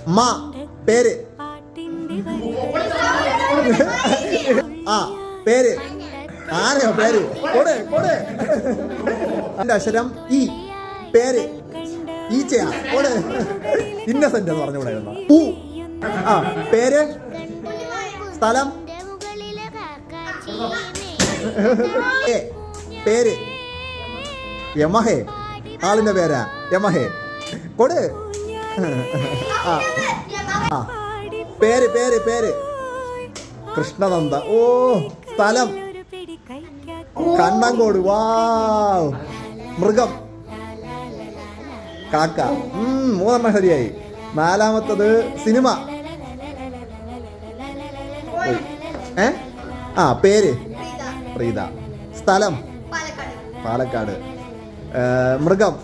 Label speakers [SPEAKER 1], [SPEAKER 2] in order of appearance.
[SPEAKER 1] മാ പേര്. ആ പേര്. ആരെയോ പേര്. കൊട് കൊട്. അതിന്റെ അക്ഷരം ഇ. പേര് ഈച്ചയാ. കൊട്. ഇന്നസെന്റ് എന്ന് പറഞ്ഞുകൂടായിരുന്നോ? പൂ. ആ പേര്. സ്ഥലം. പേര് യമഹേ. ആളിന്റെ പേരാ യമഹേ. കൊട്. ആ പേര് പേര് പേര് കൃഷ്ണനന്ദ. ഓ സ്ഥലം കണ്ണങ്കോട്. വാവ്. മൃഗം കാക്ക. മൂന്നെണ്ണം ശരിയായി. നാലാമത്തത് സിനിമ. ആ പേര് പ്രീത. സ്ഥലം പാലക്കാട്. മൃഗം